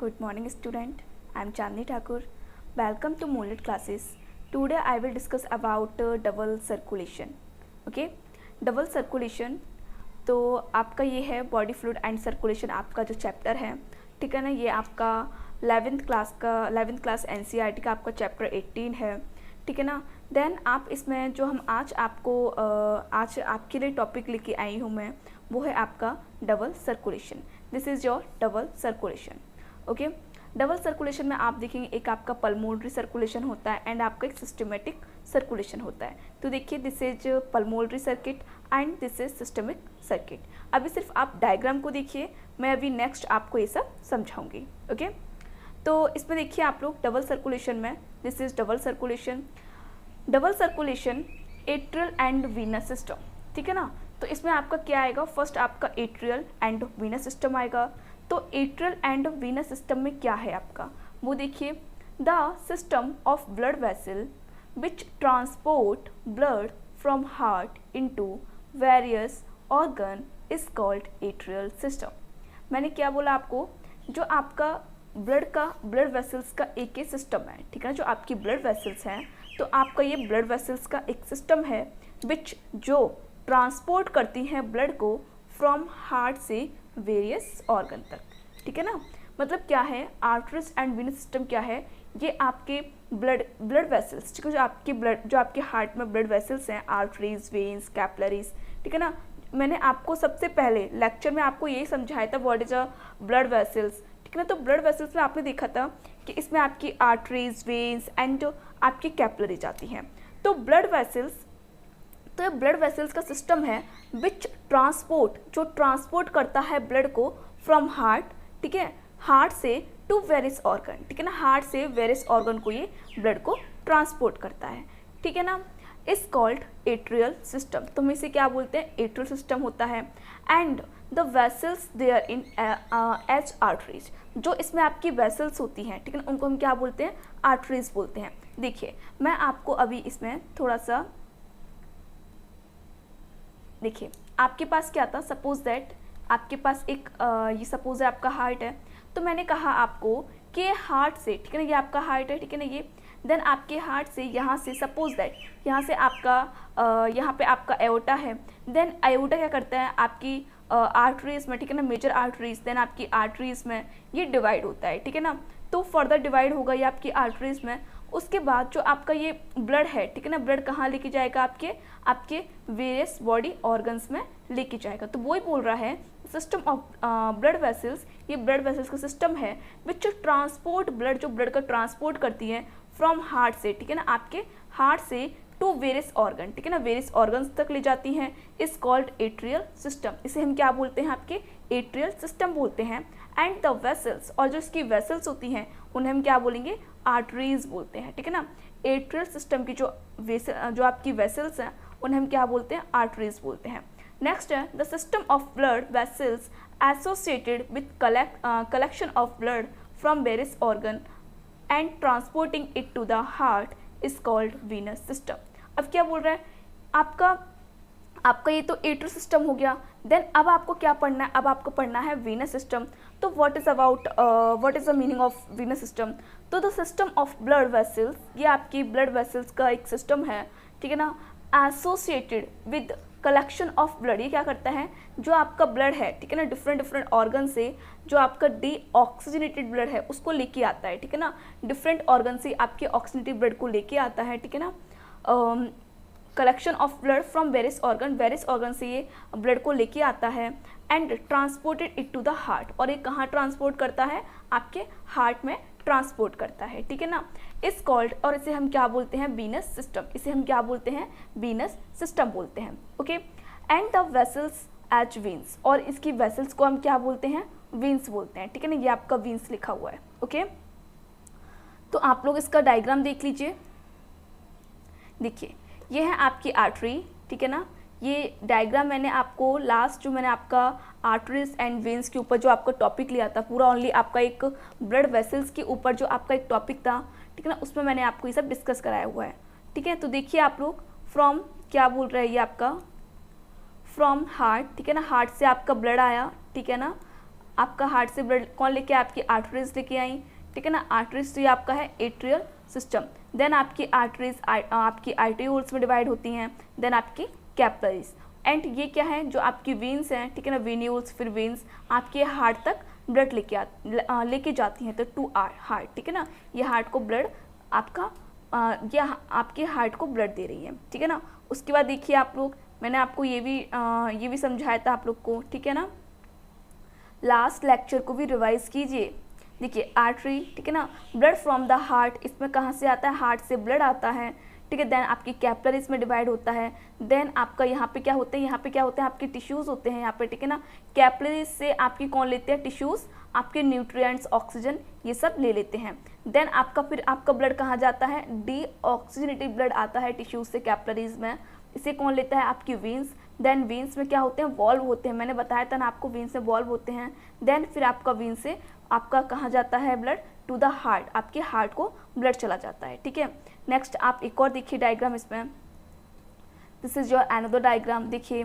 Good morning student. I am Chandni Thakur. Welcome to Moonlit classes. Today I will discuss about double circulation. Okay? Double circulation तो आपका ये है body fluid and circulation आपका जो chapter है, ठीक है ना। ये आपका 11th क्लास NCERT का आपका चैप्टर 18 है, ठीक है ना। देन आप इसमें जो हम आज आपके लिए टॉपिक लेके आई हूँ मैं, वो है आपका double circulation. This is your double circulation. Okay, double circulation में आप देखेंगे एक आपका पल्मोनरी सर्कुलेशन होता है एंड आपका एक सिस्टमेटिक सर्कुलेशन होता है। तो देखिए this is pulmonary circuit and this is systemic circuit. अभी सिर्फ आप डायग्राम को देखिए, मैं अभी नेक्स्ट आपको ये सब समझाऊंगी। ओके, तो इसमें देखिए आप लोग डबल सर्कुलेशन में, this is double circulation atrial and venous system, ठीक है ना। तो इसमें आपका क्या आएगा, फर्स्ट आपका एट्रियल एंड वीनस सिस्टम आएगा। तो एट्रियल एंड वीनस सिस्टम में क्या है आपका, वो देखिए, the system of blood vessel which transport blood from heart into various organ is called atrial system. मैंने क्या बोला आपको, जो आपका ब्लड वेसल्स का एक ही सिस्टम है, ठीक है ना। जो आपकी ब्लड वेसल्स हैं, तो आपका ये ब्लड वेसल्स का एक सिस्टम है विच जो ट्रांसपोर्ट करती हैं ब्लड को फ्रॉम हार्ट से वेरियस ऑर्गन तक, ठीक है ना। मतलब क्या है, आर्टरीज एंड वीनस सिस्टम क्या है, ये आपके ब्लड वेसल्स, ठीक है, जो आपके हार्ट में ब्लड वेसल्स हैं, आर्टरीज, वेन्स, कैपिलरीज, ठीक है ना। मैंने आपको सबसे पहले लेक्चर में आपको यही समझाया था what is a blood vessels, ठीक है ना। तो ब्लड वेसल्स में आपने देखा था कि इसमें आपकी आर्टरीज, वेन्स एंड आपकी कैपिलरीज आती हैं। तो ब्लड वेसल्स का सिस्टम है विच जो ट्रांसपोर्ट करता है ब्लड को फ्रॉम हार्ट, ठीक है, हार्ट से टू वेरियस ऑर्गन, ठीक है ना। हार्ट से वेरियस ऑर्गन को ये ब्लड को ट्रांसपोर्ट करता है, ठीक है ना। Is called atrial system. तो हम इसे क्या बोलते हैं, एट्रियल सिस्टम होता है। And the vessels there in as arteries, जो इसमें आपकी वेसल्स होती हैं, ठीक है ना, उनको हम क्या बोलते हैं, आर्टरीज बोलते हैं। देखिए मैं आपको अभी इसमें थोड़ा सा, देखिए आपके पास क्या था, सपोज दैट आपके पास एक ये सपोज है आपका हार्ट है। तो मैंने कहा आपको कि हार्ट से, ठीक है ना, ये आपका हार्ट है, ठीक है ना, ये देन आपके हार्ट से यहाँ से सपोज दैट यहाँ से आपका यहाँ पे आपका एओर्टा है। देन एओर्टा क्या करता है, आपकी आर्टरीज में, ठीक है ना, मेजर आर्टरीज, देन आपकी आर्टरीज में ये डिवाइड होता है, ठीक है ना। तो फर्दर डिवाइड होगा ये आपकी आर्टरीज में। उसके बाद जो आपका ये ब्लड है, ठीक है ना, ब्लड कहाँ लेके जाएगा, आपके वेरियस बॉडी ऑर्गन्स में लेके जाएगा। तो वही बोल रहा है सिस्टम ऑफ ब्लड वेसल्स, ये ब्लड वेसल्स का सिस्टम है विच ट्रांसपोर्ट ब्लड, जो ब्लड का ट्रांसपोर्ट करती है फ्रॉम हार्ट से, ठीक है ना, आपके हार्ट से टू वेरियस ऑर्गन, ठीक है ना, वेरियस ऑर्गन्स तक ले जाती हैं। Is called atrial system. इसे हम क्या बोलते हैं, आपके एट्रियल सिस्टम बोलते हैं। एंड द वेसल्स, और जो इसकी वेसल्स होती हैं उन्हें हम क्या बोलेंगे, आर्टरीज बोलते हैं, ठीक है ना। एट्रियल सिस्टम की जो आपकी वेसल्स हैं उन्हें हम क्या बोलते हैं, आर्टरीज बोलते हैं। नेक्स्ट है the system of blood vessels associated with collection of blood from various organ and transporting it to the heart is called venous system. अब क्या बोल रहा है, आपका ये तो एट्रियल सिस्टम हो गया। देन अब आपको क्या पढ़ना है, अब आपको पढ़ना है वीनस सिस्टम। तो what is the meaning of venous system. तो the system of blood vessels, ये आपकी ब्लड वेसल्स का एक सिस्टम है, ठीक है ना, associated with collection of blood. ये क्या करता है, जो आपका ब्लड है, ठीक है ना, डिफरेंट ऑर्गन से जो आपका डीऑक्सीजनेटेड ब्लड है उसको लेके आता है, ठीक है ना। डिफरेंट ऑर्गन से आपके ऑक्सीजनेटेड ब्लड को लेके आता है, ठीक है ना। Collection of blood from various organ से ये ब्लड को लेके आता है and transported it to the heart. और ये कहाँ ट्रांसपोर्ट करता है, आपके हार्ट में ट्रांसपोर्ट करता है, ठीक है ना। इस कॉल्ड, और इसे हम क्या बोलते हैं, वीनस सिस्टम। इसे हम क्या बोलते हैं, वीनस सिस्टम बोलते हैं। Okay, and the vessels as veins, और इसकी वेसल्स को हम क्या बोलते हैं, वेन्स बोलते हैं, ठीक है ना। ये आपका वेन्स लिखा हुआ है। ओके, तो आप लोग इसका डायग्राम देख लीजिए। देखिए ये है आपकी आर्टरी, ठीक है ना। ये डायग्राम मैंने आपको लास्ट जो मैंने आपका आर्टरीज एंड वेन्स के ऊपर जो आपका टॉपिक लिया था, पूरा ओनली आपका एक ब्लड वेसल्स के ऊपर जो आपका एक टॉपिक था, ठीक है ना, उसमें मैंने आपको ये सब डिस्कस कराया हुआ है, ठीक है। तो देखिए आप लोग, फ्रॉम क्या बोल रहे हैं, ये आपका फ्रॉम हार्ट, ठीक है ना, हार्ट से आपका ब्लड आया, ठीक है ना, आपका हार्ट से ब्लड कौन लेके, आपकी आर्टरीज लेके आई, ठीक है ना। आर्टरीज तो ये आपका है एट्रियल सिस्टम। देन आपकी आर्टरीज आपकी आर्टरीज में डिवाइड होती हैं, देन आपकी कैपिलरीज, एंड ये क्या है जो आपकी वेन्स हैं, ठीक है ना, वेन्यूल्स, फिर वेन्स आपके हार्ट तक ब्लड लेके जाती हैं, तो टू हार्ट, ठीक है ना। ये हार्ट को ब्लड आपका ये आपके हार्ट को ब्लड दे रही है, ठीक है ना। उसके बाद देखिए आप लोग, मैंने आपको ये भी समझाया था आप लोग को, ठीक है ना। लास्ट लेक्चर को भी रिवाइज कीजिए। देखिए आर्टरी, ठीक है ना, ब्लड फ्रॉम द हार्ट, इसमें कहाँ से आता है, हार्ट से ब्लड आता है, ठीक है। देन आपकी कैपिलरीज में डिवाइड होता है। देन आपका यहाँ पे क्या होते हैं, यहाँ पे क्या होते हैं, आपके टिश्यूज़ होते हैं यहाँ पे, ठीक है ना। कैपिलरीज से आपकी कौन लेते हैं, टिश्यूज़, आपके न्यूट्रिएंट्स, ऑक्सीजन, ये सब ले लेते हैं। देन आपका फिर आपका ब्लड कहाँ जाता है, डीऑक्सीजनेटेड ब्लड आता है टिश्यूज से कैपिलरीज में, इसे कौन लेता है, आपकी वेन्स। देन वेन्स में क्या होते हैं, वॉल्व होते हैं, मैंने बताया था ना आपको, वेन्स में वॉल्व होते हैं। देन फिर आपका वेन्स से आपका कहाँ जाता है ब्लड, टू द हार्ट, आपके हार्ट को ब्लड चला जाता है, ठीक है। नेक्स्ट आप एक और देखिए डायग्राम इसमें, this is your another diagram. देखिए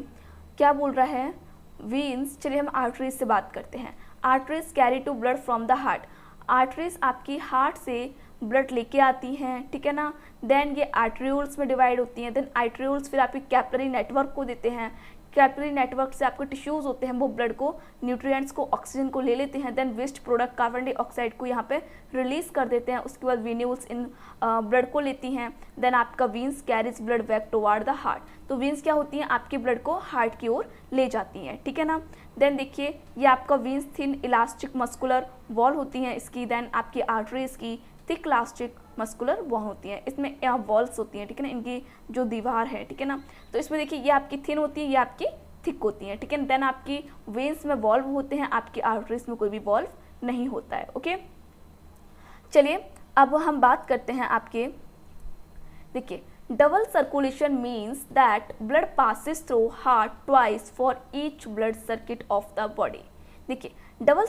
क्या बोल रहा है, वेन्स, चलिए हम आर्टरीज से बात करते हैं। Arteries carry to blood from the heart, arteries आपकी हार्ट से ब्लड लेके आती हैं, ठीक है ना। देन ये आर्टरियोल्स में डिवाइड होती हैं। देन आर्टरियोल्स फिर आपकी कैपिलरी नेटवर्क को देते हैं, कैपिलरी नेटवर्क से आपके टिश्यूज़ होते हैं, वो ब्लड को, न्यूट्रिएंट्स को, ऑक्सीजन को ले लेते हैं। Then waste product carbon dioxide को यहाँ पे रिलीज कर देते हैं। उसके बाद वेन्यूल्स इन ब्लड को लेती हैं। देन आपका veins carries blood back toward the heart, तो वीन्स क्या होती हैं, आपके ब्लड को हार्ट की ओर ले जाती हैं, ठीक है ना। देन देखिए ये आपका veins thin elastic muscular wall होती हैं इसकी। देन आपकी आर्टरीज की थिक इलास्टिक मस्कुलर वॉल होती हैं, इसमें यहाँ वॉल्स होती हैं, ठीक है ना, इनकी जो दीवार है, ठीक है ना। तो इसमें देखिए ये आपकी थिन होती है, ये आपकी थिक होती हैं, ठीक है। देन आपकी वेन्स में वॉल्व होते हैं, आपकी आर्टरीज में कोई भी वॉल्व नहीं होता है, ओके। चलिए अब हम बात करते हैं आपके, देखिए double circulation means that blood passes through heart twice for each blood circuit of the body. देखिए डबल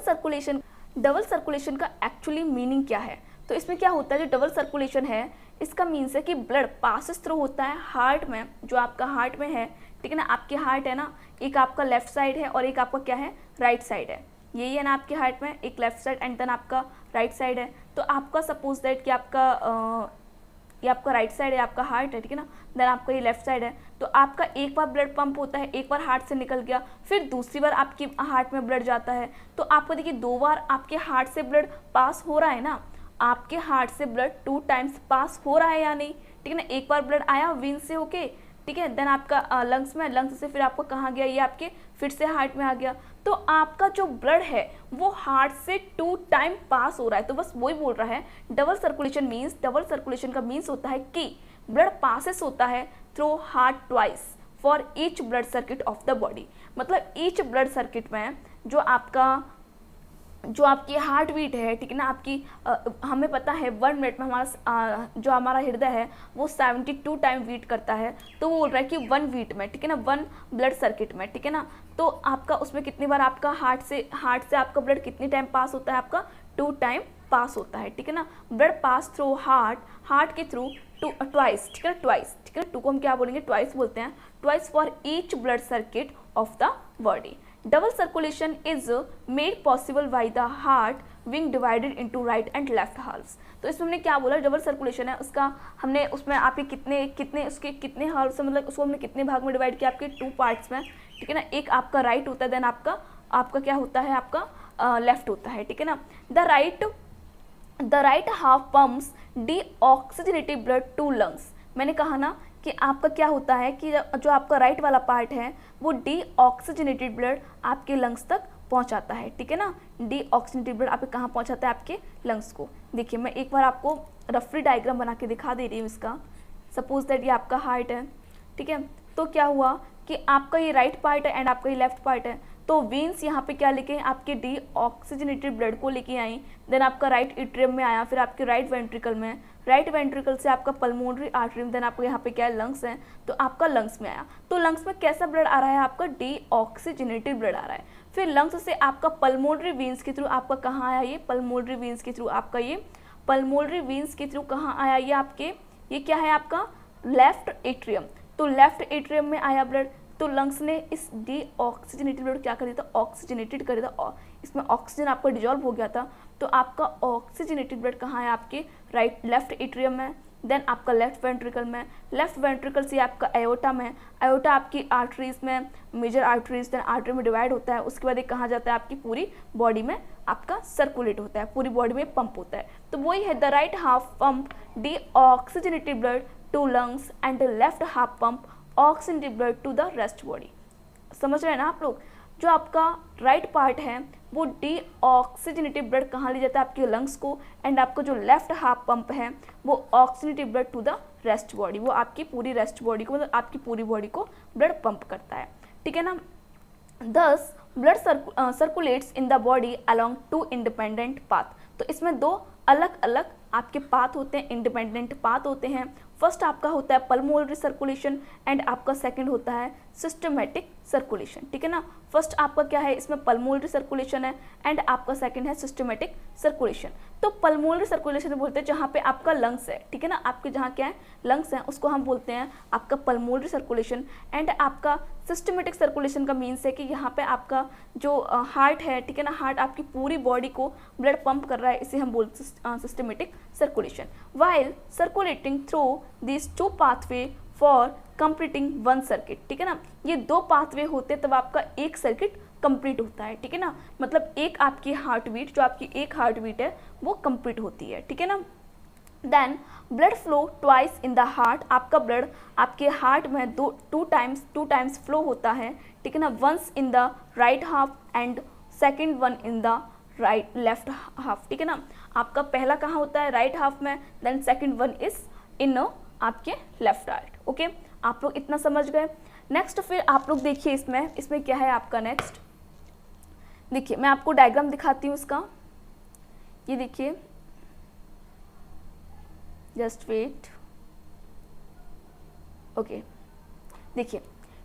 सर्कुलेशन का एक्चुअली मीनिंग क्या है, तो इसमें क्या होता है, जो डबल सर्कुलेशन है इसका मीन्स है कि ब्लड पासिस थ्रू होता है हार्ट में, जो आपका हार्ट में है, ठीक है ना। आपके हार्ट है ना, एक आपका लेफ्ट साइड है और एक आपका क्या है, राइट साइड है, यही है ना आपके हार्ट में, एक लेफ्ट साइड एंड देन आपका राइट साइड है। तो आपका सपोज दैट कि आपका ये आपका राइट साइड है, आपका हार्ट है, ठीक है ना। देन आपका ये लेफ्ट साइड है, तो आपका एक बार ब्लड पंप होता है, एक बार हार्ट से निकल गया, फिर दूसरी बार आपकी हार्ट में ब्लड जाता है। तो आपको देखिए 2 बार आपके हार्ट से ब्लड पास हो रहा है ना, आपके हार्ट से ब्लड 2 टाइम्स पास हो रहा है या नहीं, ठीक है ना। एक बार ब्लड आया वेन्स से होके, ठीक है, देन आपका लंग्स में, लंग्स से फिर आपको कहाँ गया, ये आपके फिर से हार्ट में आ गया। तो आपका जो ब्लड है वो हार्ट से 2 टाइम पास हो रहा है। तो बस वही बोल रहा है double circulation means, double circulation का मीन्स होता है कि ब्लड पासेस होता है through heart twice for each blood circuit of the body. मतलब ईच ब्लड सर्किट में जो आपकी हार्ट बीट है, ठीक है ना, आपकी हमें पता है 1 मिनट में हमारा जो हमारा हृदय है वो 72 टाइम बीट करता है। तो वो बोल रहा है कि 1 बीट में, ठीक है ना, 1 ब्लड सर्किट में, ठीक है ना, तो आपका उसमें कितनी बार आपका हार्ट से आपका ब्लड कितनी टाइम पास होता है, आपका 2 टाइम पास होता है, ठीक है ना। ब्लड पास थ्रू हार्ट के थ्रू ट्वाइस, ठीक है, ट्वाइस, ठीक है, 2 को हम क्या बोलेंगे, ट्वाइस बोलते हैं, twice for each blood circuit of the body. Double circulation is made possible by the heart being divided into right and left halves। तो इसमें हमने क्या बोला, डबल सर्कुलेशन है उसका, हमने उसमें आपके कितने हाल्व्स, मतलब उसको हमने कितने भाग में डिवाइड किया, आपके 2 पार्ट्स में, ठीक है ना। एक आपका राइट होता है, देन आपका क्या होता है, आपका लेफ्ट होता है, ठीक है ना। The right half pumps deoxygenated blood to lungs. मैंने कहा ना कि आपका क्या होता है कि जो आपका राइट वाला पार्ट है वो डीऑक्सीजनेटेड ब्लड आपके लंग्स तक पहुंचाता है, ठीक है ना। डीऑक्सीजनेटेड ब्लड आपके कहाँ पहुंचाता है, आपके लंग्स को। देखिए मैं एक बार आपको रफली डायग्राम बना के दिखा दे रही हूँ इसका। सपोज दैट ये आपका हार्ट है, ठीक है, तो क्या हुआ कि आपका ये राइट पार्ट है एंड आपका ये लेफ्ट पार्ट है। तो वेन्स यहाँ पे क्या लेके आपके डीऑक्सीजनेटेड ब्लड को लेके आई, देन आपका राइट एट्रियम में आया, फिर आपके राइट वेंट्रिकल में, राइट वेंट्रिकल से आपका पल्मोनरी आर्टरी, देन आपको यहाँ पे क्या है, लंग्स है, तो आपका लंग्स में आया। तो लंग्स में कैसा ब्लड आ रहा है, आपका डीऑक्सीजनेटेड ब्लड आ रहा है। फिर लंग्स से आपका पल्मोनरी वेन्स के थ्रू आपका कहाँ आया, ये पल्मोनरी वेन्स के थ्रू, आपका ये पल्मोनरी वेन्स के थ्रू कहाँ आया, ये आपके, ये क्या है आपका लेफ्ट एट्रियम। तो लेफ्ट एट्रियम में आया ब्लड, तो लंग्स ने इस डीऑक्सीजनेटेड ब्लड क्या कर दिया था, ऑक्सीजनेटेड कर दिया था, इसमें ऑक्सीजन आपका डिजॉल्व हो गया था, तो आपका ऑक्सीजनेटेड ब्लड कहाँ है, आपके लेफ्ट एट्रियम में, देन आपका लेफ्ट वेंट्रिकल में, लेफ्ट वेंट्रिकल से आपका एओर्टा में, एओर्टा आपकी आर्टरीज में, मेजर आर्टरीज, देन आर्टरी में डिवाइड होता है, उसके बाद ये कहाँ जाता है, आपकी पूरी बॉडी में आपका सर्कुलेट होता है, पूरी बॉडी में पंप होता है। तो वही है, the right half pump deoxygenated blood to lungs and the left half pump oxygenated blood to the rest body. समझ रहे हैं ना आप लोग? जो आपका राइट पार्ट है वो डी ऑक्सीजनेटेड ब्लड कहाँ ले जाता है, आपके लंग्स को, एंड आपका जो लेफ्ट हाफ पंप है वो oxygenated blood to the rest body, वो आपकी पूरी रेस्ट बॉडी को, मतलब आपकी पूरी बॉडी को ब्लड पंप करता है, ठीक है ना। Thus blood circulates in the body along to independent path. तो इसमें दो अलग अलग आपके पाथ होते हैं, इंडिपेंडेंट पाथ होते हैं। फर्स्ट आपका होता है पल्मोनरी सर्कुलेशन एंड आपका सेकंड होता है सिस्टमेटिक सर्कुलेशन, ठीक है ना। फर्स्ट आपका क्या है, इसमें पल्मोनरी सर्कुलेशन है एंड आपका सेकंड है सिस्टमेटिक सर्कुलेशन। तो पल्मोनरी सर्कुलेशन बोलते हैं जहाँ पे आपका लंग्स है, ठीक है ना, आपके जहाँ क्या है लंग्स हैं, उसको हम बोलते हैं आपका पल्मोनरी सर्कुलेशन। एंड आपका सिस्टमेटिक सर्कुलेशन का मीन्स है कि यहाँ पे आपका जो हार्ट है, ठीक है ना, हार्ट आपकी पूरी बॉडी को ब्लड पंप कर रहा है, इसे हम बोलते हैं systematic circulation. While circulating through this two pathway for completing one circuit, ठीक है ना, ये दो पाथवे होते हैं तब आपका एक सर्किट कंप्लीट होता है, ठीक है ना, मतलब एक आपकी हार्ट बीट, जो आपकी एक हार्ट बीट है वो कंप्लीट होती है, ठीक है ना। Then blood flow twice in the heart, आपका ब्लड आपके हार्ट में टू टाइम्स फ्लो होता है, ठीक है ना, once in the right half and second one in the left half, ठीक है ना। आपका पहला कहाँ होता है, राइट हाफ में, then second one is in आपके लेफ्ट हार्ट। ओके, आप लोग इतना समझ गए। नेक्स्ट फिर आप लोग देखिए इसमें क्या है आपका नेक्स्ट, देखिए मैं आपको डायग्राम दिखाती हूँ इसका, ये देखिए, जस्ट वेट। ओके, देखिए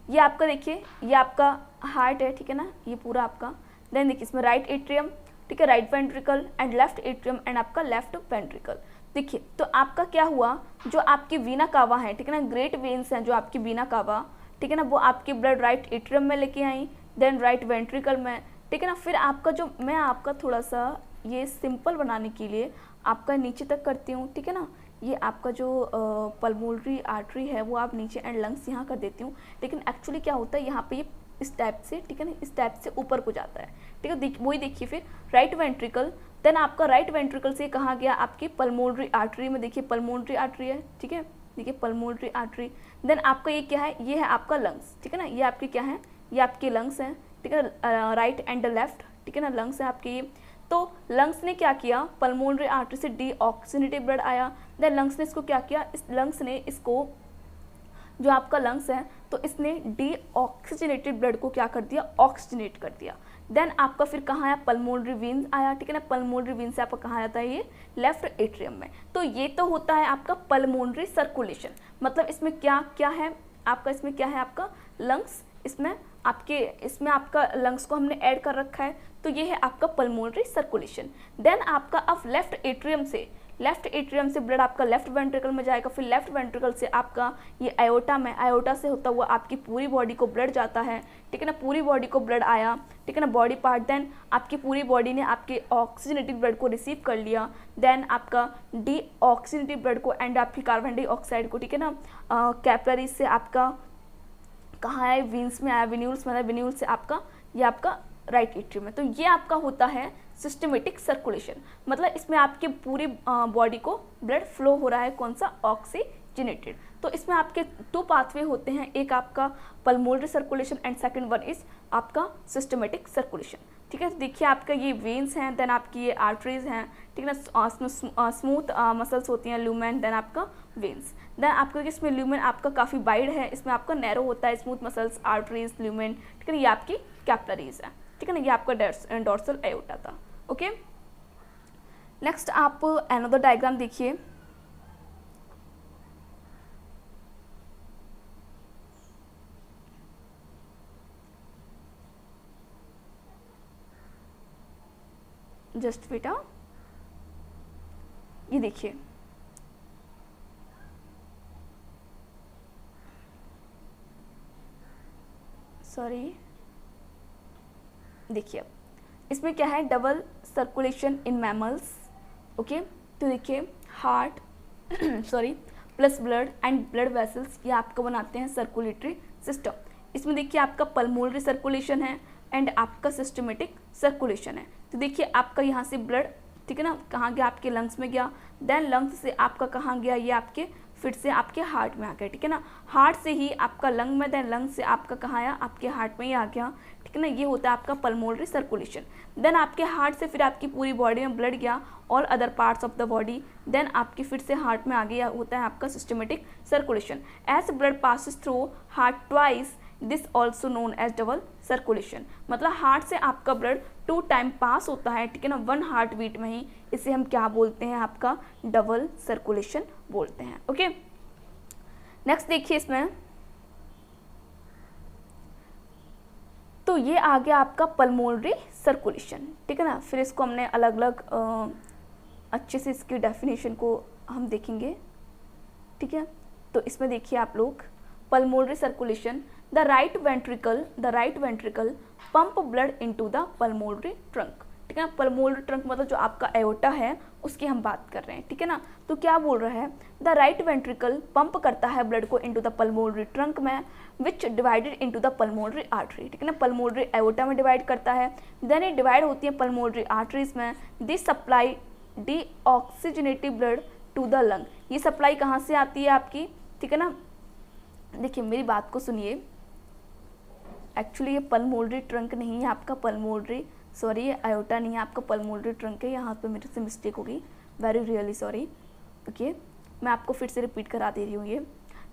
ये आपका, देखिए ये आपका हार्ट है, ठीक है ना, ये पूरा आपका। देन देखिए इसमें राइट एट्रियम, ठीक है, right ventricle and left atrium and आपका लेफ्ट वेंट्रिकल। देखिए तो आपका क्या हुआ, जो आपकी वीना कावा है, ठीक है ना, ग्रेट वेन्स हैं जो आपकी वीना कावा, ठीक है ना, वो आपकी ब्लड राइट एट्रियम में लेके आई, देन राइट वेंट्रिकल में, ठीक है ना। फिर आपका जो, मैं आपका थोड़ा सा ये सिंपल बनाने के लिए आपका नीचे तक करती हूँ, ठीक है ना, ये आपका जो पल्मोनरी आर्टरी है वो आप नीचे एंड लंग्स यहाँ कर देती हूँ, लेकिन एक्चुअली क्या होता है यहाँ पे ये इस टाइप से, ठीक है ना, इस टाइप से ऊपर को जाता है, ठीक है। वही देखिए फिर राइट वेंट्रिकल, देन आपका राइट वेंट्रिकल से कहाँ गया, आपकी पल्मोनरी आर्टरी में, देखिए पल्मोनरी आर्टरी है, ठीक है, देखिए पल्मोनरी आर्टरी। देन आपका ये क्या है, ये है आपका लंग्स, ठीक है ना, ये आपके क्या है, ये आपके लंग्स हैं, ठीक है, राइट एंड लेफ्ट, ठीक है ना, लंग्स है आपके ये। तो लंग्स ने क्या किया, पल्मोनरी आर्टरी से डी ऑक्सीजनेटेड ब्लड आया, देन लंग्स ने इसको क्या किया, इस लंग्स ने इसको, जो आपका लंग्स है तो इसने डी ऑक्सीजनेटेड ब्लड को क्या कर दिया, ऑक्सीजनेट कर दिया। देन आपका फिर कहाँ आया, पल्मोनरी वेन्स आया, ठीक है ना, पल्मोनरी वेन्स से आपका कहाँ आता है, ये लेफ्ट एट्रियम में। तो ये तो होता है आपका पल्मोनरी सर्कुलेशन, मतलब इसमें क्या क्या है आपका, इसमें क्या है आपका लंग्स, इसमें आपका लंग्स को हमने ऐड कर रखा है, तो ये है आपका पल्मोनरी सर्कुलेशन। देन आपका अब लेफ्ट एट्रियम से ब्लड आपका लेफ्ट वेंट्रिकल में जाएगा, फिर लेफ्ट वेंट्रिकल से आपका ये आयोटा में, आयोटा से होता हुआ आपकी पूरी बॉडी को ब्लड जाता है, ठीक है ना, पूरी बॉडी को ब्लड आया, ठीक है ना, बॉडी पार्ट। देन आपकी पूरी बॉडी ने आपके ऑक्सीजनेटेड ब्लड को रिसीव कर लिया, देन आपका डी ऑक्सीजनेटेड ब्लड को एंड आपकी कार्बन डाइऑक्साइड को, ठीक है ना, कैपिलरीज से आपका कहाँ है, वीन्स में आया, विन्यूल्स में आया, विन्यूल से आपका ये आपका राइट एट्रियम में। तो ये आपका होता है सिस्टमेटिक सर्कुलेशन, मतलब इसमें आपकी पूरी बॉडी को ब्लड फ्लो हो रहा है, कौन सा, ऑक्सीजनेटेड। तो इसमें आपके टू पाथवे होते हैं, एक आपका pulmonary circulation and second one is आपका सिस्टमेटिक सर्कुलेशन, ठीक है। देखिए आपका ये वेन्स हैं, देन आपकी ये आर्टरीज हैं, ठीक है ना, स्मूथ मसल्स होती हैं, ल्यूमेन, देन आपका वेन्स। देन आपका इसमें ल्यूमेन आपका काफ़ी वाइड है, इसमें आपका नैरो होता है, स्मूथ मसल्स, आर्टरीज, ल्यूमेन, ठीक है ना, ये आपकी कैपिलरीज है, ठीक है ना, ये आपका डोर्सल एओर्टा था। ओके, नेक्स्ट आप अनदर डायग्राम देखिए, जस्ट बेटा ये देखिए, सॉरी, देखिए इसमें क्या है, double circulation in mammals, okay. तो देखिए heart sorry plus blood and blood vessels, ये आपका बनाते हैं सर्कुलेटरी सिस्टम। इसमें देखिए आपका पल्मोनरी सर्कुलेशन है एंड आपका सिस्टमेटिक सर्कुलेशन है। तो देखिए आपका यहाँ से ब्लड, ठीक है ना, कहाँ गया, आपके लंग्स में गया, देन लंग्स से आपका कहाँ गया, ये आपके फिर से आपके हार्ट में आ गया, ठीक है ना। हार्ट से ही आपका लंग में, देन लंग से आपका कहाँ आया, आपके हार्ट में ही आ गया, ठीक है ना। ये होता है आपका पल्मोनरी सर्कुलेशन। देन आपके हार्ट से फिर आपकी पूरी बॉडी में ब्लड गया, all other parts of the body, then आपकी फिर से हार्ट में आ गया, होता है आपका systematic circulation. As blood passes through heart twice, this also known as double circulation. मतलब हार्ट से आपका ब्लड 2 टाइम पास होता है, ठीक है ना, 1 हार्ट बीट में ही। इसे हम क्या बोलते हैं, आपका डबल सर्कुलेशन बोलते हैं, ओके। नेक्स्ट देखिए इसमें, तो ये आ गया आपका पल्मोनरी सर्कुलेशन, ठीक है ना। फिर इसको हमने अलग अलग अच्छे से इसकी डेफिनेशन को हम देखेंगे, ठीक है। तो इसमें देखिए आप लोग, pulmonary circulation, the right ventricle pump blood into the pulmonary trunk, ठीक है ना। पल्मोनरी ट्रंक मतलब जो आपका एओर्टा है उसकी हम बात कर रहे हैं, ठीक है ना। तो क्या बोल रहा है, द राइट वेंट्रिकल पंप करता है ब्लड को इनटू द पल्मोनरी ट्रंक में, which divided into the pulmonary artery, ठीक है ना। पल्मोनरी एओर्टा में डिवाइड करता है, देन ये डिवाइड होती है पल्मोनरी आर्टरीज में। This supply deoxygenated blood to the lung, ये सप्लाई कहाँ से आती है आपकी, ठीक है ना। देखिए मेरी बात को सुनिए, एक्चुअली ये पल्मोनरी ट्रंक नहीं है आपका, पल्मोनरी सॉरी ये आयोटा नहीं है आपका, पल्मोनरी ट्रंक है। यहाँ पे मेरे से मिस्टेक होगी, वेरी रियली सॉरी, ओके। मैं आपको फिर से रिपीट करा दे रही हूँ। ये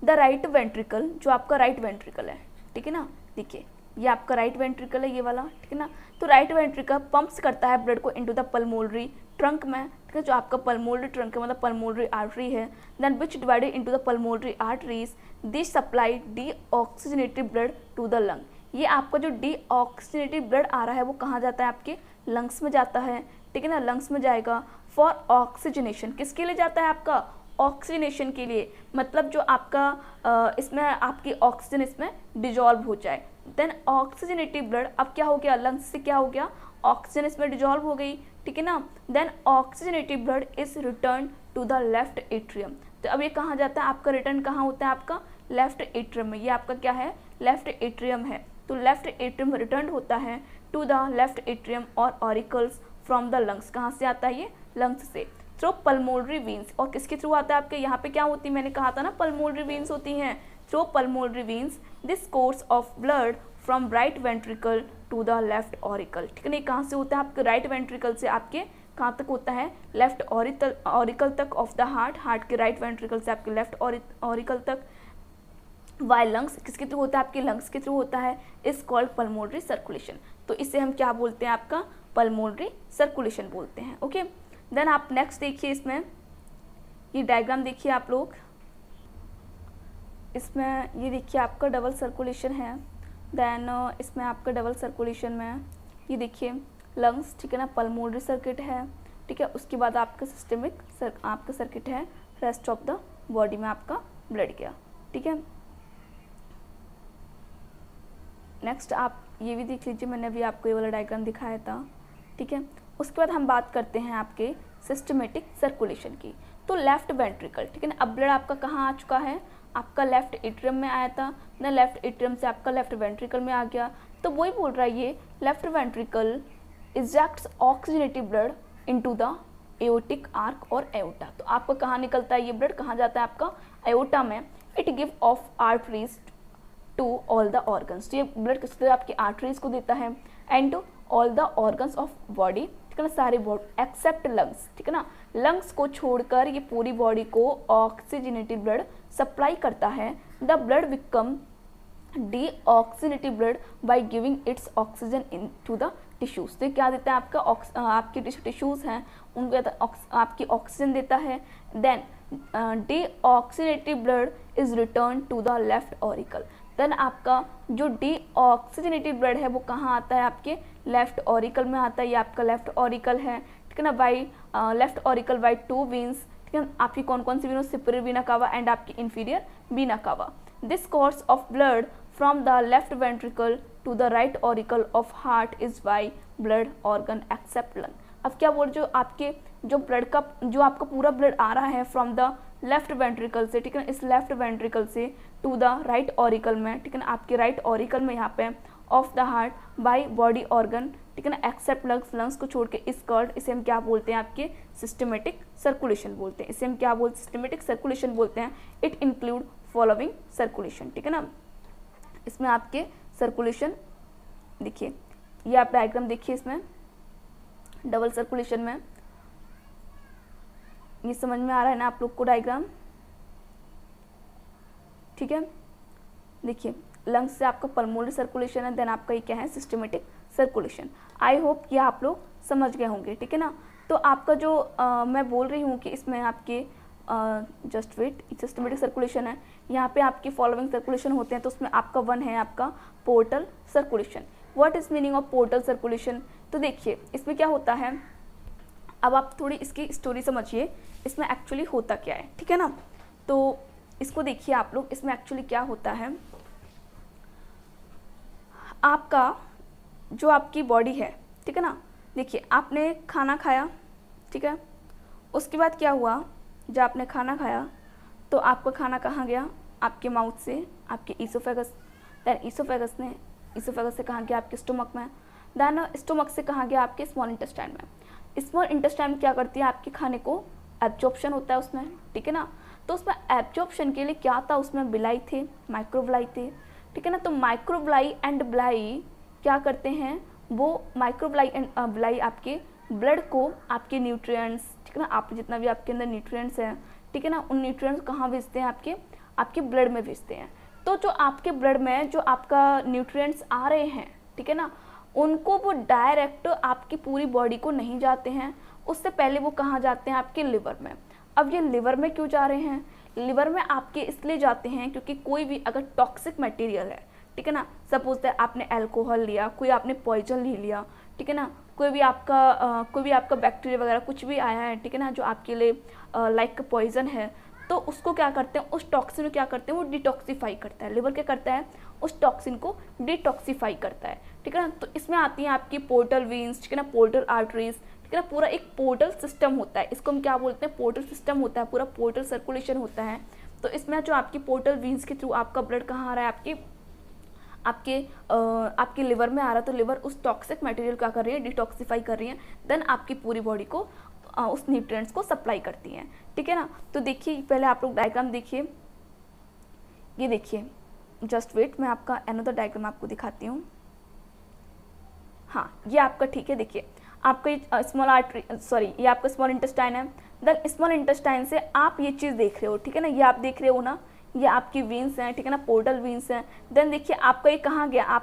द राइट वेंट्रिकल, जो आपका राइट वेंट्रिकल है, ठीक है ना, देखिए ये आपका राइट वेंट्रिकल है, ये वाला, ठीक है ना। तो राइट वेंट्रिकल पंप्स करता है ब्लड को इनटू द पल्मोनरी ट्रंक में, ठीक है, जो आपका पल्मोनरी ट्रंक है मतलब पल्मोनरी आर्टरी है, then which divided into the pulmonary arteries, this supply deoxygenated blood to the lung. ये आपका जो डीऑक्सीजनेटेड ब्लड आ रहा है वो कहाँ जाता है, आपके लंग्स में जाता है, ठीक है ना, लंग्स में जाएगा फॉर ऑक्सीजनेशन। किसके लिए जाता है आपका, ऑक्सीजनेशन के लिए, मतलब जो आपका इसमें आपकी ऑक्सीजन इसमें डिजॉल्व हो जाए। देन ऑक्सीजनेटेड ब्लड, अब क्या हो गया, लंग्स से क्या हो गया, ऑक्सीजन इसमें डिजॉल्व हो गई, ठीक है ना। Then oxygenated blood is return to the left atrium. तो अब ये कहाँ जाता है, आपका रिटर्न कहाँ होता है, आपका लेफ्ट एट्रियम में। ये आपका क्या है, लेफ्ट एट्रियम है। तो लेफ्ट एट्रियम रिटर्न होता है टू द लेफ्ट एट्रियम और ऑरिकल्स फ्रॉम द लंग्स, कहाँ से आता है, ये लंग्स से, थ्रू पल्मोनरी वेन्स। और किसके थ्रू आता है आपके, यहाँ पे क्या होती है, मैंने कहा था ना पल्मोनरी वेन्स होती हैं, through pulmonary veins this course of blood from right ventricle to the left auricle, ठीक है ना। कहाँ से होता है, आपके राइट वेंट्रिकल से आपके कहाँ तक होता है, लेफ्ट ऑरिकल तक ऑफ द हार्ट, हार्ट के राइट वेंट्रिकल से आपके लेफ्ट ऑरिकल तक। वाई लंग्स किसके थ्रू होता है, आपके लंग्स के थ्रू होता है, इज कॉल्ड पल्मोनरी सर्कुलेशन। तो इसे हम क्या बोलते हैं, आपका पल्मोनरी सर्कुलेशन बोलते हैं, ओके। देन आप नेक्स्ट देखिए, इसमें ये डायग्राम देखिए आप लोग, इसमें ये देखिए आपका डबल सर्कुलेशन है। देन इसमें आपका डबल सर्कुलेशन में ये देखिए लंग्स, ठीक है ना, पल्मोनरी सर्किट है, ठीक है। उसके बाद आपका सिस्टमिक आपका सर्किट है, रेस्ट ऑफ द बॉडी में आपका ब्लड गया, ठीक है। नेक्स्ट आप ये भी देख लीजिए, मैंने अभी आपको ये वाला डायग्राम दिखाया था, ठीक है। उसके बाद हम बात करते हैं आपके सिस्टमेटिक सर्कुलेशन की। तो लेफ्ट वेंट्रिकल, ठीक है ना, अब ब्लड आपका कहाँ आ चुका है, आपका लेफ्ट एट्रियम में आया था ना, लेफ्ट एट्रियम से आपका लेफ्ट वेंट्रिकल में आ गया। तो वही बोल रहा है ये, left ventricle ejects oxygenated blood into the aortic arch और एओर्टा। तो आपका कहाँ निकलता है ये ब्लड, कहाँ जाता है आपका एओर्टा में। It give off arteries to all the organs, तो ये ब्लड किस तरह आपकी आर्टरीज को देता है, and to all the organs of body, ठीक है ना, सारे बॉडी एक्सेप्ट लंग्स, ठीक है ना। लंग्स को छोड़कर ये पूरी बॉडी को ऑक्सीजनेटेड ब्लड सप्लाई करता है। The blood become deoxygenated blood by giving its oxygen into the tissues. तो क्या देता है आपका आपके टिश्यूज हैं उनको आपकी ऑक्सीजन देता है। Then deoxygenated blood is return to the left auricle. Then आपका जो डीऑक्सीजनेटेड ब्लड है वो कहाँ आता है, आपके लेफ्ट ऑरिकल में आता है। ये आपका लेफ्ट ऑरिकल है, ठीक है ना, by left auricle by 2 veins, ठीक है। आपकी कौन कौन सी when, superior Veena cava and आपकी inferior vena cava. This course of blood from the left ventricle to the right auricle of heart is by blood organ except lung. अब क्या बोल, जो आपके जो ब्लड का जो आपका पूरा ब्लड आ रहा है फ्रॉम द लेफ्ट वेंट्रिकल से, ठीक है, इस लेफ्ट वेंट्रिकल से टू द राइट ऑरिकल में, ठीक है ना, आपके राइट ऑरिकल में यहाँ पे of the heart by body organ, ठीक है ना, एक्सेप्ट लंग्स, लंग्स को छोड़ के इस कर्ड, इसे हम क्या बोलते हैं, आपके सिस्टमेटिक सर्कुलेशन बोलते हैं। इसे हम क्या बोलते हैं, सिस्टमेटिक सर्कुलेशन बोलते हैं। इट इंक्लूड फॉलोइंग सर्कुलेशन, ठीक है ना, इसमें आपके सर्कुलेशन देखिए, ये आप डायग्राम देखिए, इसमें डबल सर्कुलेशन में, ये समझ में आ रहा है ना आप लोग को डायग्राम, ठीक है। देखिए लंग्स से आपका पल्मोनरी सर्कुलेशन है, देन आपका ये क्या है, सिस्टमेटिक सर्कुलेशन। आई होप ये आप लोग समझ गए होंगे, ठीक है ना। तो आपका जो मैं बोल रही हूँ कि इसमें आपके जस्ट वेट, सिस्टमेटिक सर्कुलेशन है, यहाँ पे आपके फॉलोइंग सर्कुलेशन होते हैं, तो उसमें आपका वन है आपका portal circulation. What is meaning of portal circulation? तो देखिए इसमें क्या होता है, अब आप थोड़ी इसकी स्टोरी समझिए, इसमें एक्चुअली होता क्या है, ठीक है ना। तो इसको देखिए आप लोग, इसमें एक्चुअली क्या होता है, आपका जो आपकी बॉडी है, ठीक है ना, देखिए आपने खाना खाया, ठीक है, उसके बाद क्या हुआ, जब आपने खाना खाया तो आपका खाना कहाँ गया, आपके माउथ से आपके ईसोफेगस, देन ईसोफेगस से कहाँ गया, आपके स्टोमक में, देन स्टोमक से कहाँ गया, आपके स्मॉल इंटेस्टाइन में। स्मॉल इंटेस्टाइन क्या करती है, आपके खाने को एब्जॉर्प्शन होता है उसमें, ठीक है ना। तो उसमें एब्जॉर्प्शन के लिए क्या था, उसमें बिलाई थे, माइक्रोविलाई थे, ठीक है ना। तो माइक्रोविलाई एंड बिलाई क्या करते हैं, वो माइक्रोविलाई एंड बिलाई आपके ब्लड को, आपके न्यूट्रिएंट्स, ठीक है ना, आप जितना भी आपके अंदर न्यूट्रिएंट्स हैं, ठीक है ना, उन न्यूट्रिएंट्स कहाँ भेजते हैं, आपके ब्लड में भेजते हैं। तो जो आपके ब्लड में जो आपका न्यूट्रिएंट्स आ रहे हैं, ठीक है ना, उनको वो डायरेक्ट आपकी पूरी बॉडी को नहीं जाते हैं, उससे पहले वो कहाँ जाते हैं, आपके लिवर में। अब ये लिवर में क्यों जा रहे हैं, लिवर में आपके इसलिए जाते हैं क्योंकि कोई भी अगर टॉक्सिक मटेरियल है, ठीक है ना, सपोज दैट आपने अल्कोहल लिया, कोई आपने पॉइजन ले लिया, ठीक है ना, कोई भी आपका बैक्टीरिया वगैरह कुछ भी आया है, ठीक है ना, जो आपके लिए लाइक पॉइजन है, तो उसको क्या करते हैं, उस टॉक्सिन को क्या करते हैं, वो डिटॉक्सीफाई करता है। लिवर क्या करता है, उस टॉक्सिन को डिटॉक्सीफाई करता है, ठीक है ना। तो इसमें आती हैं आपकी पोर्टल वेन्स, ठीक है ना, पोर्टल आर्टरीज, ठीक है ना, पूरा एक पोर्टल सिस्टम होता है, इसको हम क्या बोलते हैं, पोर्टल सिस्टम होता है, पूरा पोर्टल सर्कुलेशन होता है। तो इसमें जो आपकी पोर्टल वेन्स के थ्रू आपका ब्लड कहाँ आ रहा है, आपके लिवर में आ रहा है, तो लिवर उस टॉक्सिक मटेरियल क्या कर रही है, डिटॉक्सीफाई कर रही है, देन आपकी पूरी बॉडी को उस न्यूट्रिएंट्स को सप्लाई करती हैं, ठीक है ना। तो देखिए पहले आप लोग डायग्राम देखिए, ये देखिए, जस्ट वेट, मैं आपका अनदर डायग्राम आपको दिखाती हूँ। हाँ ये आपका, ठीक है, देखिए आपका ये स्मॉल आर्टरी, सॉरी ये आपका स्मॉल इंटेस्टाइन है, देन स्मॉल इंटेस्टाइन से आप ये चीज़ देख रहे हो, ठीक है ना, ये आप देख रहे हो ना, ये आपकी वेन्स हैं, ठीक है ना, पोर्टल वेन्स हैं। देन देखिए आपका ये कहाँ गया,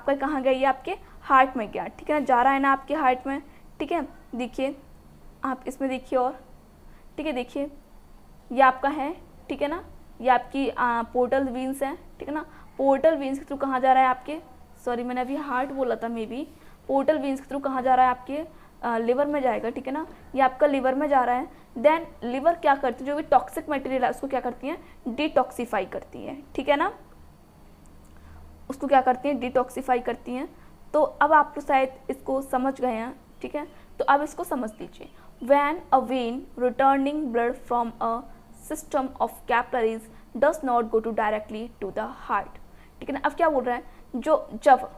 ये आपके हार्ट में गया, ठीक है ना, जा रहा है ना आपके हार्ट में, ठीक है। देखिए आप इसमें देखिए और, ठीक है, देखिए ये आपका है, ठीक है ना, ये आपकी पोर्टल वेन्स हैं, ठीक है ना। पोर्टल वेन्स के थ्रू कहाँ जा रहा है आपके, सॉरी मैंने अभी हार्ट बोला था, मे बी पोर्टल वेन्स के थ्रू कहाँ जा रहा है, आपके लिवर में जाएगा, ठीक है ना, ये आपका लिवर में जा रहा है। देन लिवर क्या करती है, जो भी टॉक्सिक मटेरियल है उसको क्या करती है, डिटॉक्सीफाई करती है, ठीक है ना, उसको क्या करती हैं, डिटॉक्सीफाई करती हैं। तो अब आप तो शायद इसको समझ गए हैं, ठीक है। तो अब इसको समझ लीजिए, when a vein returning blood from a system of capillaries does not go to directly to the heart, ठीक है ना। अब क्या बोल रहा है, जो जब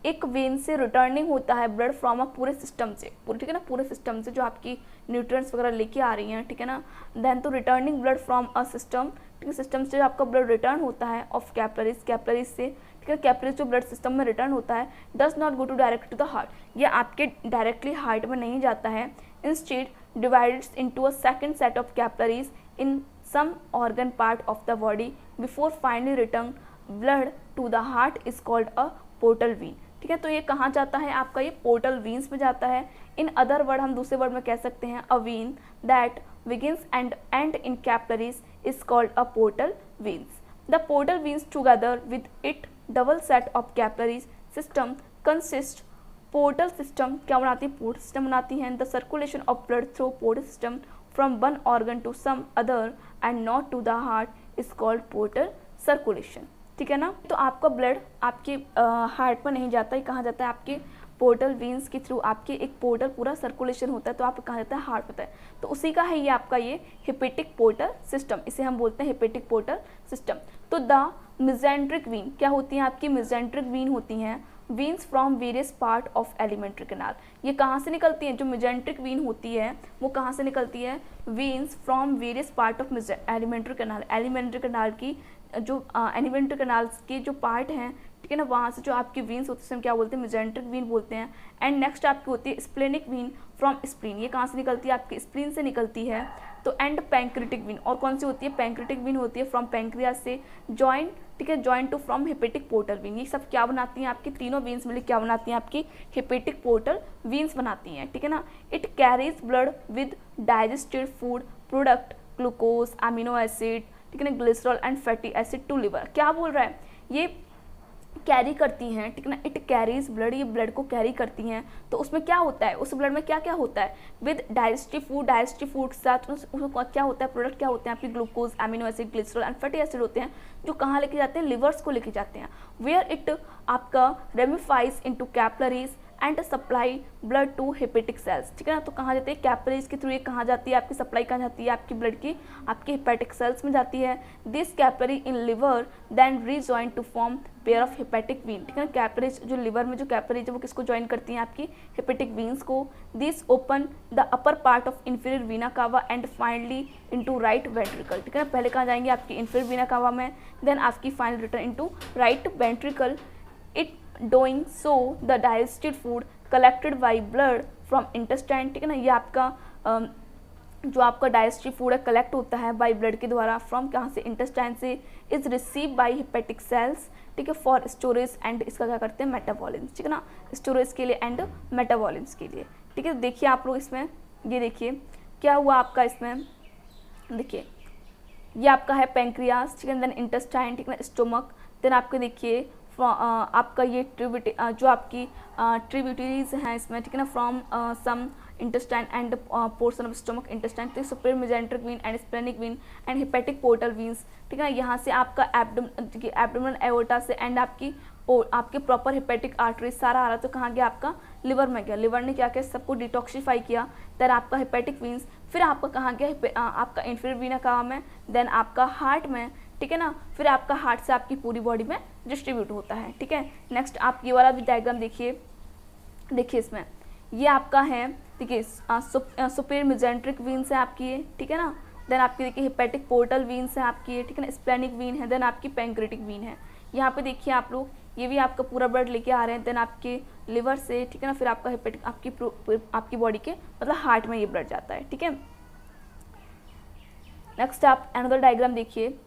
एक वेन से रिटर्निंग होता है ब्लड फ्रॉम अ पूरे सिस्टम से, ठीक है ना, पूरे सिस्टम से जो आपकी न्यूट्रिएंट्स वगैरह लेके आ रही हैं, ठीक है ना, देन तो returning blood from a system, ठीक है, सिस्टम से आपका ब्लड रिटर्न होता है ऑफ कैपिलरीज से, ठीक है, कैपिलरीज जो ब्लड सिस्टम में रिटर्न होता है, does not go to direct to the heart, ये आपके डायरेक्टली हार्ट में नहीं जाता है, instead divided into a second set of capillaries in some organ part of the body before finally return blood to the heart is called a portal vein, ठीक है। तो ये कहाँ जाता है, आपका ये पोर्टल वेन्स में जाता है। इन अदर वर्ड, हम दूसरे वर्ड में कह सकते हैं, a vein that begins and ends in capillaries is called a portal veins. The portal veins together with it double set of capillaries system consist, portal system क्या बनाती है, portal system बनाती है, the circulation of blood through portal system from one organ to some other and not to the heart is called portal circulation, ठीक है ना। तो आपका ब्लड आपके हार्ट में नहीं जाता है, कहाँ जाता है, आपके पोर्टल वेन्स के थ्रू आपके एक पोर्टल पूरा सर्कुलेशन होता है, तो आप कहा जाता है हार्ट होता है। तो उसी का है ये आपका ये हेपेटिक पोर्टल सिस्टम, इसे हम बोलते हैं हेपेटिक पोर्टल सिस्टम। तो द मेसेंट्रिक वीन क्या होती हैं आपकी, मेसेंट्रिक वीन होती हैं veins from various part of alimentary canal. ये कहाँ से निकलती हैं, जो मेसेंट्रिक वीन होती है वो कहाँ से निकलती है, veins from various part of alimentary canal, alimentary canal की जो एलिमेंट्री कैनाल्स के जो पार्ट हैं, ठीक है ना, वहाँ से जो आपकी वीन्स होती है हम क्या बोलते हैं, मेसेंट्रिक वीन बोलते हैं। एंड नेक्स्ट आपकी होती है स्प्लेनिक वीन फ्रॉम स्प्लीन, ये कहाँ से निकलती है, आपकी स्प्लीन से निकलती है। तो एंड पैंक्रेटिक वीन, और कौन सी होती है, पैंक्रेटिक वीन होती है फ्रॉम पैंक्रियाज से जॉइन, ठीक है, join to from hepatic portal vein. ये सब क्या बनाती हैं, आपकी तीनों वीन्स मिलकर क्या बनाती हैं, आपकी हेपेटिक पोर्टल वीन्स बनाती हैं, ठीक है ना। It carries blood with digested food product glucose, amino acid, ठीक है ना, glycerol and fatty acid to liver. क्या बोल रहा है, ये कैरी करती हैं, ठीक है ना, इट कैरीज ब्लड, ये ब्लड को कैरी करती हैं। तो उसमें क्या होता है, उस ब्लड में क्या क्या होता है, विद डाइजेस्टिव फूड के साथ उसमें क्या होता है, प्रोडक्ट क्या होते हैं आपकी, glucose, amino acid, glycerol and fatty acid होते हैं, जो कहाँ लेके जाते हैं, लिवर्स को लेके जाते हैं। वेयर इट आपका ramifies into capillaries and supply blood to hepatic cells, ठीक है ना। तो कहाँ जाते हैं, कैपिलरीज के थ्रू ये कहाँ जाती है, आपकी सप्लाई कहाँ जाती है, आपकी ब्लड की आपके हेपेटिक सेल्स में जाती है। This capillary in liver then rejoin to form pair of hepatic vein, ठीक है ना। कैपिलरीज जो लिवर में जो कैपिलरीज है वो किसको ज्वाइन करती हैं, आपकी हेपेटिक वीन्स को। This open the upper part of inferior vena cava and finally into right ventricle, ठीक है ना। पहले कहाँ जाएंगे, आपकी इंफीरियर वीना कावा में, देन आपकी final return into right ventricle. It doing so the digested food collected by blood from intestine, ठीक है ना। ये आपका जो आपका डाइजेस्टिव फूड है कलेक्ट होता है बाई ब्लड के द्वारा, फ्रॉम कहाँ से, इंटेस्टाइन से, is receive by hepatic cells, ठीक है, फॉर स्टोरेज एंड इसका क्या करते हैं, मेटाबॉलिज्म, ठीक है ना, स्टोरेज के लिए एंड मेटाबॉलिज्म के लिए, ठीक है। देखिए आप लोग इसमें, ये देखिए क्या हुआ आपका इसमें, देखिए ये आपका है पैंक्रियाज, ठीक है, देन इंटेस्टाइन, ठीक है, स्टोमक, देन आपके देखिए आपका ये जो आपकी ट्रिब्यूटरीज हैं इसमें, ठीक है ना, from some intestine and portion of stomach intestine, तो superior mesenteric vein and splenic vein and hepatic portal veins, ठीक है ना। यहाँ से आपका एब्डोमेनल एओर्टा से एंड आपके प्रॉपर हेपेटिक आर्टरीज सारा आ रहा, तो कहाँ गया, आपका लिवर में गया। लिवर ने क्या किया, सबको डिटॉक्सिफाई किया, देन आपका हेपेटिक वीन्स, फिर आपका कहाँ गया, आपका इंफीरियर वीना कावा में, देन आपका हार्ट में, ठीक है ना, फिर आपका हार्ट से आपकी पूरी बॉडी में डिस्ट्रीब्यूट होता है, ठीक है। नेक्स्ट आप ये वाला भी डायग्राम देखिए, देखिए इसमें ये आपका है, देखिए सुपीरियर मेसेंट्रिक वीन्स है आपकी ये, ठीक है ना, देन आपकी देखिए हेपेटिक पोर्टल वीन्स है आपकी ये, ठीक है ना, स्प्लेनिक वीन है, देन आपकी पैंक्रेटिक वीन है। यहाँ पे देखिए आप लोग, ये भी आपका पूरा ब्लड लेके आ रहे हैं, देन आपके लिवर से, ठीक है ना, फिर आपका हेपेटिक आपकी बॉडी के मतलब हार्ट में ये ब्लड जाता है, ठीक है। नेक्स्ट आप अनदर डायग्राम देखिए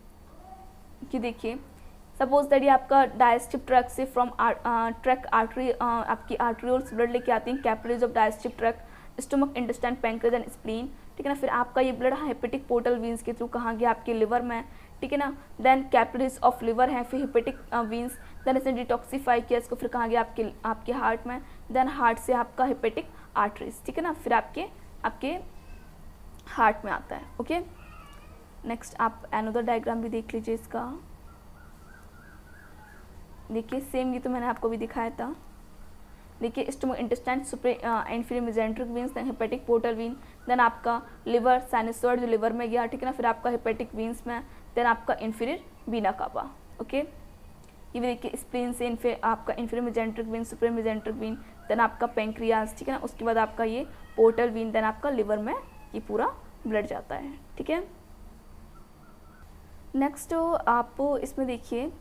कि देखिए सपोज दैट ये आपका डाइजेस्टिव ट्रैक्ट से फ्रॉम ट्रैक आर्टरी आपकी आर्टरियोल्स ब्लड लेके आती हैं, capillaries of digestive tract, stomach, intestine, pancreas and spleen, ठीक है ना। फिर आपका ये ब्लड हेपेटिक पोर्टल वीन्स के थ्रू कहाँ गया, आपके लिवर में, ठीक है ना, देन कैपिलरीज ऑफ लिवर है, फिर हेपेटिक वीन्स, देन इसने डिटॉक्सीफाई किया इसको, फिर कहाँ गया, आपके हार्ट में, देन हार्ट से आपका हेपेटिक आर्टरीज, ठीक है ना, फिर आपके हार्ट में आता है, ओके। नेक्स्ट आप अनदर डायग्राम भी देख लीजिए इसका, देखिए सेम ये तो मैंने आपको भी दिखाया था। देखिए stomach, intestine, inferior mesenteric veins, then hepatic portal vein, then आपका लिवर, साइनसॉइड जो लिवर में गया, ठीक है ना, फिर आपका हेपेटिक वीन्स में, देन आपका इंफीरियर वीना कावा, ओके। ये भी देखिए स्प्लीन से आपका inferior mesenteric vein, superior mesenteric vein, then आपका पैंक्रियाज, ठीक है ना, उसके बाद आपका ये पोर्टल वीन, देन आपका लिवर में ये पूरा ब्लड जाता है, ठीक है। नेक्स्ट आप इसमें देखिए,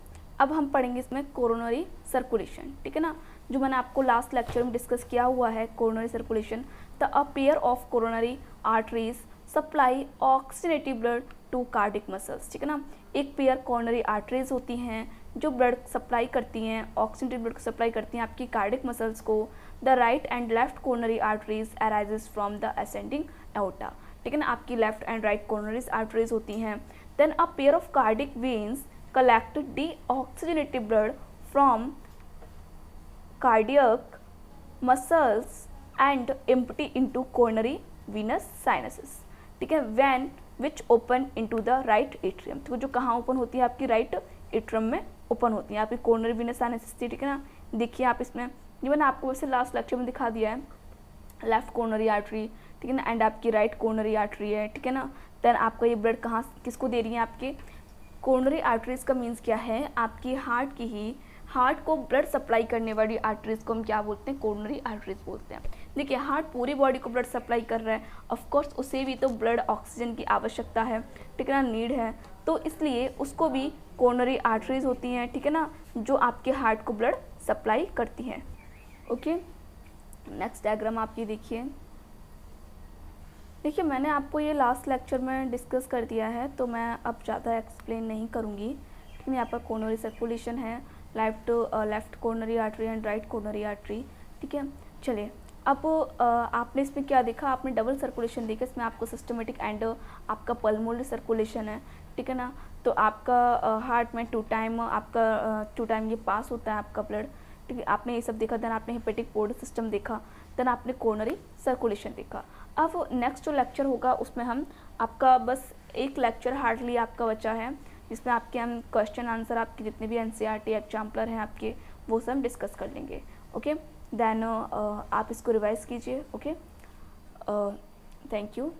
अब हम पढ़ेंगे इसमें कोरोनरी सर्कुलेशन, ठीक है ना, जो मैंने आपको लास्ट लेक्चर में डिस्कस किया हुआ है, coronary circulation. The a pair of coronary arteries supply oxygenated blood to cardiac muscles, ठीक है ना। एक पेयर कोरोनरी आर्टरीज होती हैं जो ब्लड सप्लाई करती हैं, ऑक्सीनेटिव ब्लड को सप्लाई करती हैं आपकी कार्डिक मसल्स को। The right and left coronary arteries arises from the ascending aorta, ठीक है ना, आपकी left and right coronary arteries होती हैं। Then a pair of cardiac veins collect deoxygenated blood from cardiac muscles and empty into coronary venous sinuses, ठीक है, when which open into the right atrium, तो जो कहाँ ओपन होती है, आपकी राइट एट्रियम में ओपन होती है आपकी कोरोनरी वेनस साइनसेस, ठीक है ना। देखिए आप इसमें ये मैंने आपको वैसे लास्ट लेक्चर में दिखा दिया है, लेफ्ट कोरोनरी आर्टरी, ठीक है ना, एंड आपकी राइट कोरोनरी आर्टरी है, ठीक है ना। देन आपका ये ब्लड कहाँ किसको दे रही है, आपके कोरोनरी आर्टरीज का मीन्स क्या है, आपकी हार्ट की ही हार्ट को ब्लड सप्लाई करने वाली आर्टरीज को हम क्या बोलते हैं, कोरोनरी आर्टरीज बोलते हैं। देखिए हार्ट पूरी बॉडी को ब्लड सप्लाई कर रहा है, ऑफ कोर्स उसे भी तो ब्लड ऑक्सीजन की आवश्यकता है, ठीक है ना, नीड है, तो इसलिए उसको भी कोरोनरी आर्टरीज होती हैं, ठीक है ना, जो आपके हार्ट को ब्लड सप्लाई करती हैं। ओके, नेक्स्ट डायग्राम आप ये देखिए। देखिए मैंने आपको ये लास्ट लेक्चर में डिस्कस कर दिया है, तो मैं अब ज़्यादा एक्सप्लेन नहीं करूँगी। ठीक है, यहाँ पर कोरोनरी सर्कुलेशन है, left coronary artery and right coronary artery, ठीक है। चलिए अब आपने इसमें क्या देखा, आपने डबल सर्कुलेशन देखा, इसमें आपको सिस्टमेटिक एंड आपका पल्मोनरी सर्कुलेशन है, ठीक है ना। तो आपका हार्ट में 2 टाइम ये पास होता है आपका ब्लड, ठीक है, आपने ये सब देखा। देन आपने हेपेटिक पोर्टल सिस्टम देखा, देन आपने कोरोनरी सर्कुलेशन देखा। अब नेक्स्ट जो लेक्चर होगा उसमें हम आपका बस एक लेक्चर हार्डली आपका बचा है, जिसमें आपके हम क्वेश्चन आंसर आपके जितने भी NCERT एग्जाम्पलर हैं आपके, वो सब हम डिस्कस कर लेंगे। ओके, देन आप इसको रिवाइज कीजिए। Okay, thank you.